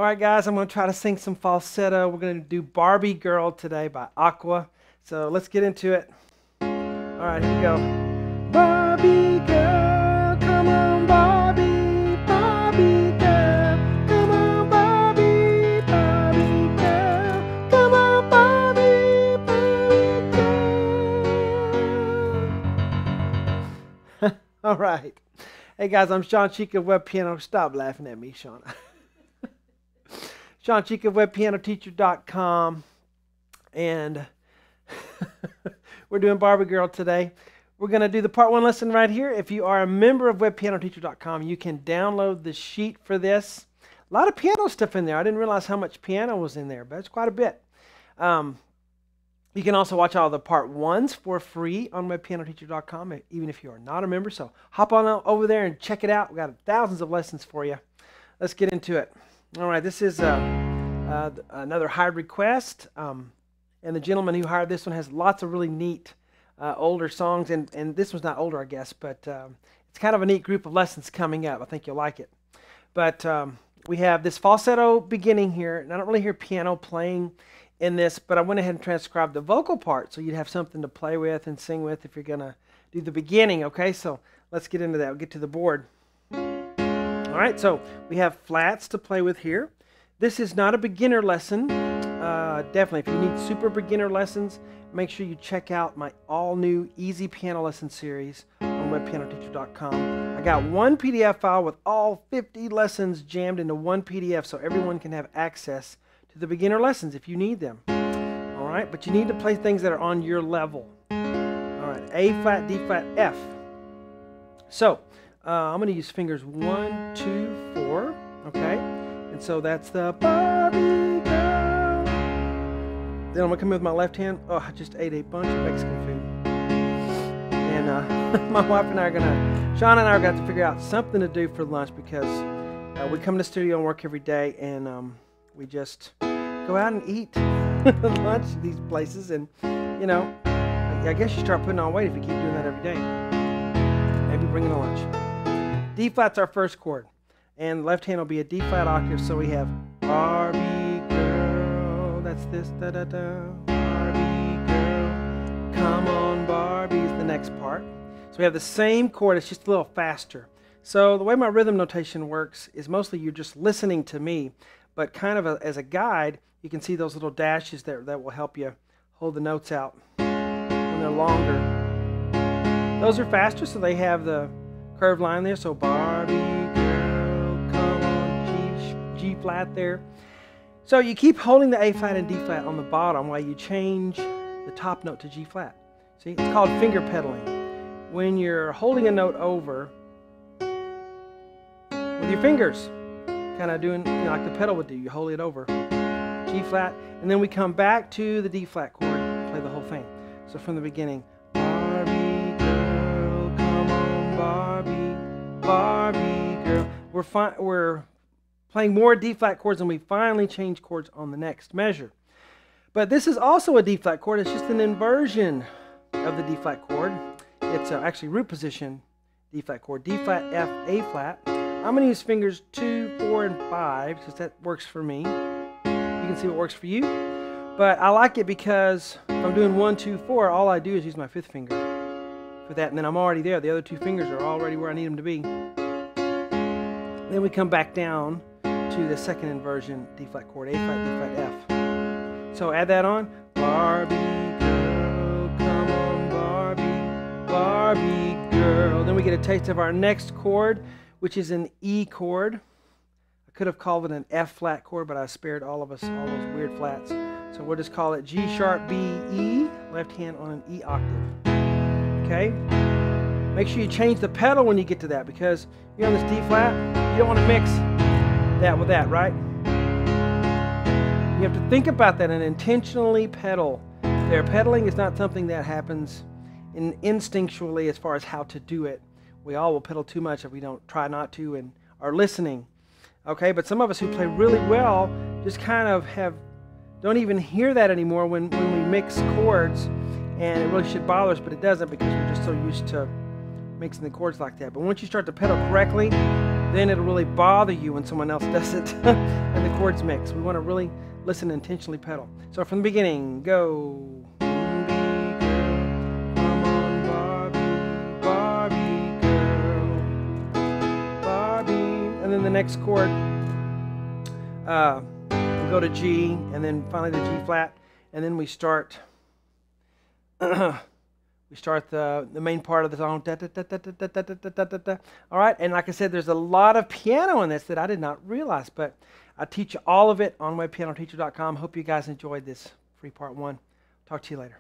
All right, guys, I'm going to try to sing some falsetto. We're going to do Barbie Girl today by Aqua. So let's get into it. All right, here we go. Barbie girl, come on, Barbie, Barbie girl, come on, Barbie, Barbie girl, come on, Barbie, Barbie girl. All right. Hey, guys, I'm Shawn of Web Piano. Stop laughing at me, Shawn. Shawn of WebPianoTeacher.com, and we're doing Barbie Girl today. We're going to do the part 1 lesson right here. If you are a member of WebPianoTeacher.com, you can download the sheet for this. A lot of piano stuff in there. I didn't realize how much piano was in there, but it's quite a bit. You can also watch all the part 1s for free on WebPianoTeacher.com, even if you are not a member. So hop on over there and check it out. We've got thousands of lessons for you. Let's get into it. All right, this is another hired request, and the gentleman who hired this one has lots of really neat older songs, and this one's not older, I guess, but it's kind of a neat group of lessons coming up. I think you'll like it. But we have this falsetto beginning here, and I don't really hear piano playing in this, but I went ahead and transcribed the vocal part, so you'd have something to play with and sing with if you're going to do the beginning, okay? So let's get into that. We'll get to the board. All right, so we have flats to play with here. This is not a beginner lesson. Definitely, if you need super beginner lessons, make sure you check out my all-new Easy Piano Lesson series on WebPianoTeacher.com. I got one PDF file with all 50 lessons jammed into one PDF, so everyone can have access to the beginner lessons if you need them. All right, but you need to play things that are on your level. All right, A flat, D flat, F. So, I'm going to use fingers 1, 2, 4, okay? And so that's the Barbie girl. Then I'm going to come in with my left hand. Oh, I just ate a bunch of Mexican food. And my wife and I are going to, Shawn and I are going to figure out something to do for lunch because we come to the studio and work every day, and we just go out and eat lunch at these places. And, you know, I guess you start putting on weight if you keep doing that every day. Maybe bringing a lunch. D flat's our first chord, and left hand will be a D flat octave, so we have Barbie girl, that's this, da-da-da, Barbie girl, come on Barbie is the next part. So we have the same chord, it's just a little faster. So the way my rhythm notation works is mostly you're just listening to me, but kind of as a guide, you can see those little dashes there that will help you hold the notes out when they're longer. Those are faster, so they have the curved line there, so Barbie girl, come on, G flat there. So you keep holding the A flat and D flat on the bottom while you change the top note to G flat. See, it's called finger pedaling. When you're holding a note over with your fingers, kind of doing, you know, like the pedal would do, you hold it over, G flat, and then we come back to the D flat chord and play the whole thing. So from the beginning, Barbie girl. We're playing more D flat chords, and we finally change chords on the next measure. But this is also a D flat chord. It's just an inversion of the D flat chord. It's actually root position D flat chord. D flat, F, A flat. I'm going to use fingers 2, 4, and 5 because that works for me. You can see what works for you. But I like it because if I'm doing 1, 2, 4, all I do is use my 5th finger for that, and then I'm already there. The other 2 fingers are already where I need them to be. Then we come back down to the second inversion, D flat chord, A flat, D flat, F. So add that on. Barbie girl, come on Barbie, Barbie girl. Then we get a taste of our next chord, which is an E chord. I could have called it an F flat chord, but I spared all of us all those weird flats. So we'll just call it G sharp, B, E, left hand on an E octave. Okay? Make sure you change the pedal when you get to that, because you're on this D flat, you don't want to mix that with that, right? You have to think about that and intentionally pedal. There, pedaling is not something that happens instinctually as far as how to do it. We all will pedal too much if we don't try not to and are listening. Okay, but some of us who play really well just kind of don't even hear that anymore when we mix chords, and it really should bother us, but it doesn't because we're just so used to mixing the chords like that. But once you start to pedal correctly, then it'll really bother you when someone else does it and the chords mix. We want to really listen and intentionally pedal. So from the beginning, go. And then the next chord, we'll go to G, and then finally the G flat, and then we start the main part of the song. Da, da, da, da, da, da, da, da, da, da. All right, and like I said, there's a lot of piano in this that I did not realize, but I teach all of it on webpianoteacher.com. Hope you guys enjoyed this free part 1. Talk to you later.